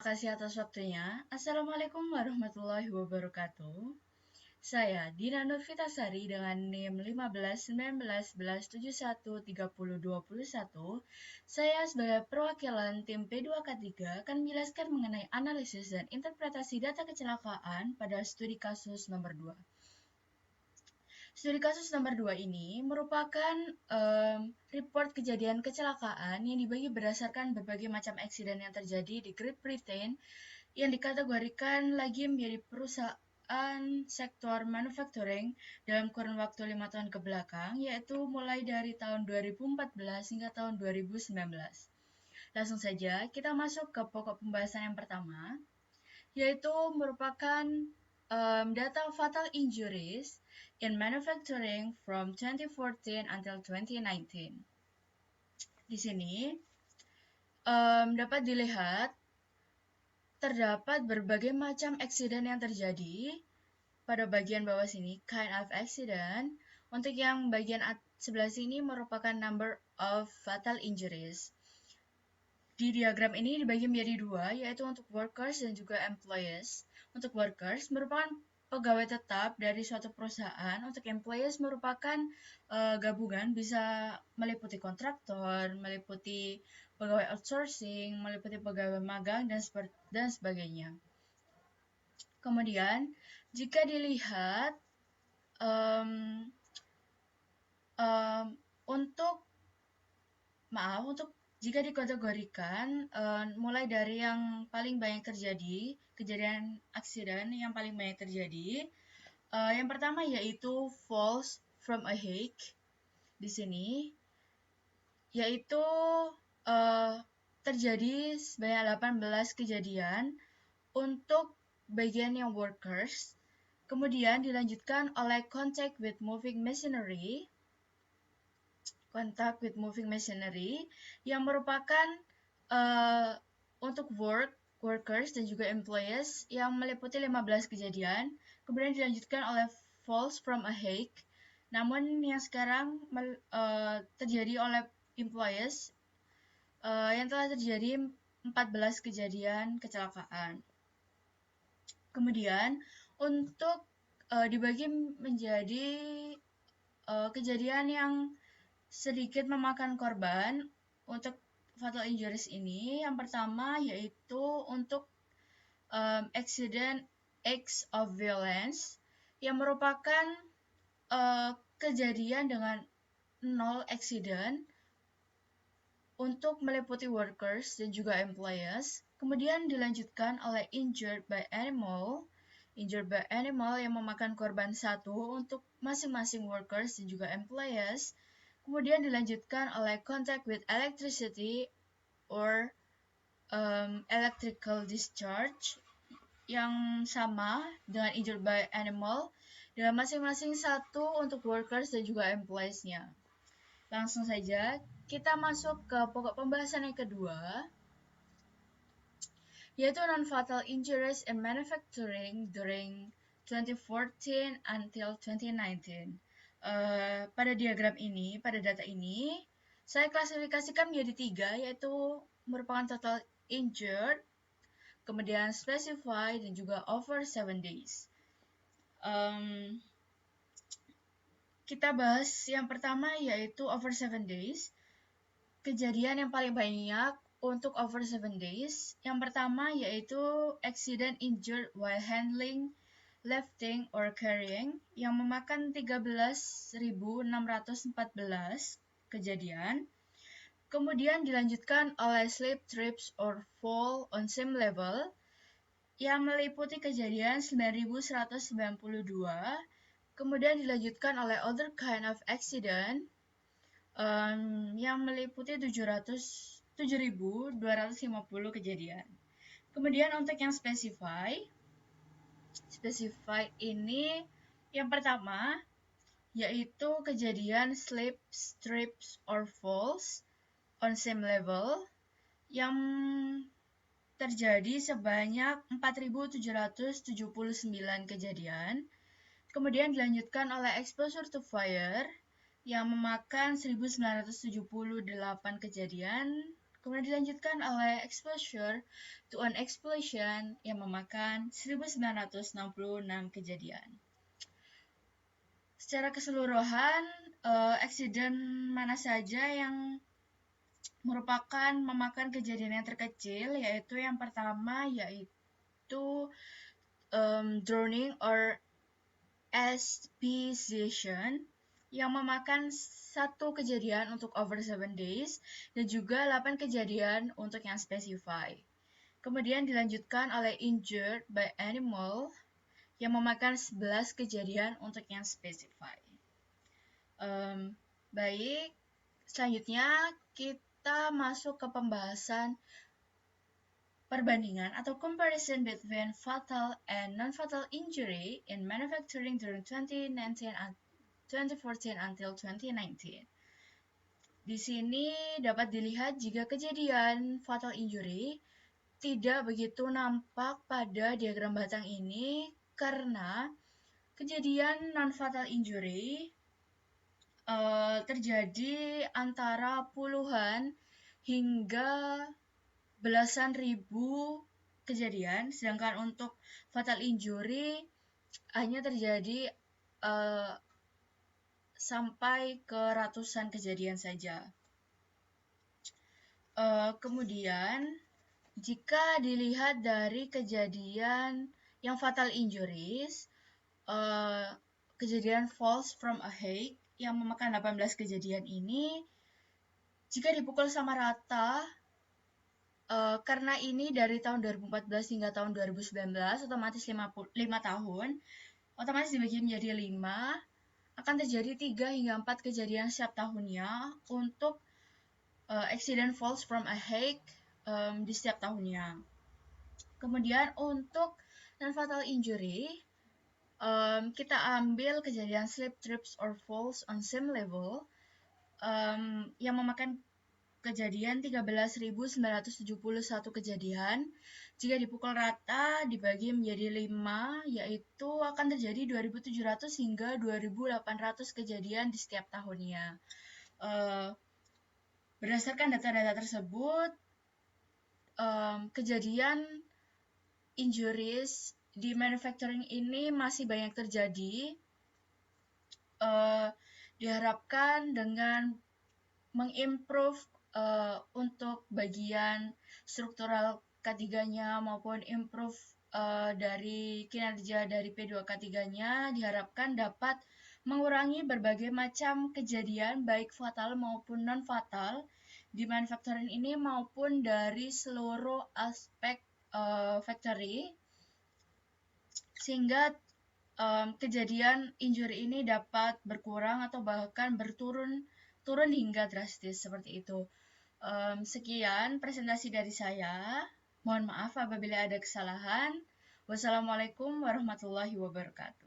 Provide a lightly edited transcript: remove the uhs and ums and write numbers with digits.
kasih atas waktunya. Assalamualaikum warahmatullahi wabarakatuh. Saya Dina Nurfitasari dengan NIM 151911713021. Saya sebagai perwakilan tim P2K3 akan menjelaskan mengenai analisis dan interpretasi data kecelakaan pada studi kasus nomor 2. Studi kasus nomor 2 ini merupakan report kejadian kecelakaan yang dibagi berdasarkan berbagai macam eksiden yang terjadi di Great Britain yang dikategorikan lagi menjadi perusahaan sektor manufacturing dalam kurun waktu 5 tahun ke belakang, yaitu mulai dari tahun 2014 hingga tahun 2019. Langsung saja kita masuk ke pokok pembahasan yang pertama, yaitu merupakan data fatal injuries in manufacturing from 2014 until 2019. Di sini dapat dilihat terdapat berbagai macam eksiden yang terjadi pada bagian bawah sini, kind of accident. Untuk yang bagian sebelah sini merupakan number of fatal injuries. Di diagram ini dibagi menjadi dua, yaitu untuk workers dan juga employees. Untuk workers merupakan pegawai tetap dari suatu perusahaan. Untuk employees merupakan gabungan, bisa meliputi kontraktor, meliputi pegawai outsourcing, meliputi pegawai magang, dan sebagainya. Kemudian, jika dilihat untuk jika dikategorikan mulai dari yang paling banyak terjadi, kejadian aksiden yang paling banyak terjadi, yang pertama yaitu falls from a height di sini, yaitu terjadi sebanyak 18 kejadian untuk bagian yang workers. Kemudian dilanjutkan oleh contact with moving machinery yang merupakan untuk workers dan juga employees yang meliputi 15 kejadian. Kemudian dilanjutkan oleh falls from a height, namun yang sekarang terjadi oleh employees yang telah terjadi 14 kejadian kecelakaan. Kemudian untuk dibagi menjadi kejadian yang sedikit memakan korban untuk fatal injuries ini. Yang pertama yaitu untuk accident acts of violence yang merupakan kejadian dengan 0 accident untuk meliputi workers dan juga employees. Kemudian dilanjutkan oleh injured by animal yang memakan korban 1 untuk masing-masing workers dan juga employees. Kemudian dilanjutkan oleh contact with electricity or electrical discharge yang sama dengan injured by animal dan masing-masing 1 untuk workers dan juga employees-nya. Langsung saja kita masuk ke pokok pembahasan yang kedua, yaitu non-fatal injuries in manufacturing during 2014 until 2019. Pada diagram ini, pada data ini, saya klasifikasikan menjadi 3, yaitu merupakan total injured, kemudian specified, dan juga over 7 days. Kita bahas yang pertama yaitu over 7 days. Kejadian yang paling banyak untuk over 7 days. Yang pertama yaitu accident injured while handling, lifting, or carrying yang memakan 13.614 kejadian. Kemudian dilanjutkan oleh slip, trips, or fall on same level yang meliputi kejadian 9.192. Kemudian dilanjutkan oleh other kind of accident yang meliputi 7.250 kejadian. Kemudian untuk yang specified ini yang pertama yaitu kejadian slip, trips, or falls on same level yang terjadi sebanyak 4.779 kejadian. Kemudian dilanjutkan oleh exposure to fire yang memakan 1.978 kejadian. Kemudian dilanjutkan oleh exposure to an explosion yang memakan 1966 kejadian. Secara keseluruhan, eksiden mana saja yang merupakan memakan kejadian yang terkecil, yaitu yang pertama yaitu drowning or asphyxiation yang memakan 1 kejadian untuk over 7 days dan juga 8 kejadian untuk yang specify. Kemudian dilanjutkan oleh injured by animal yang memakan 11 kejadian untuk yang specify. Baik, selanjutnya kita masuk ke pembahasan perbandingan atau comparison between fatal and non-fatal injury in manufacturing during 2014 until 2019. Di sini dapat dilihat jika kejadian fatal injury tidak begitu nampak pada diagram batang ini karena kejadian non-fatal injury terjadi antara puluhan hingga belasan ribu kejadian, sedangkan untuk fatal injury hanya terjadi sampai ke ratusan kejadian saja. Kemudian, jika dilihat dari kejadian yang fatal injuries, kejadian falls from a height yang memakan 18 kejadian ini, jika dipukul sama rata, karena ini dari tahun 2014 hingga tahun 2019, otomatis 5 tahun, otomatis dibagi menjadi 5, akan terjadi 3 hingga 4 kejadian setiap tahunnya untuk accident falls from a height di setiap tahunnya. Kemudian untuk non-fatal injury, kita ambil kejadian slip, trips, or falls on same level yang memakan kejadian 13.971 kejadian. Jika dipukul rata dibagi menjadi 5, yaitu akan terjadi 2.700 hingga 2.800 kejadian di setiap tahunnya. Berdasarkan data-data tersebut, kejadian injuries di manufacturing ini masih banyak terjadi. Diharapkan dengan mengimprove untuk bagian struktural K3-nya maupun improve dari kinerja dari P2K3-nya diharapkan dapat mengurangi berbagai macam kejadian baik fatal maupun non-fatal di manufacturing ini maupun dari seluruh aspek factory, sehingga kejadian injury ini dapat berkurang atau bahkan turun hingga drastis seperti itu. Sekian presentasi dari saya. Mohon maaf apabila ada kesalahan. Wassalamualaikum warahmatullahi wabarakatuh.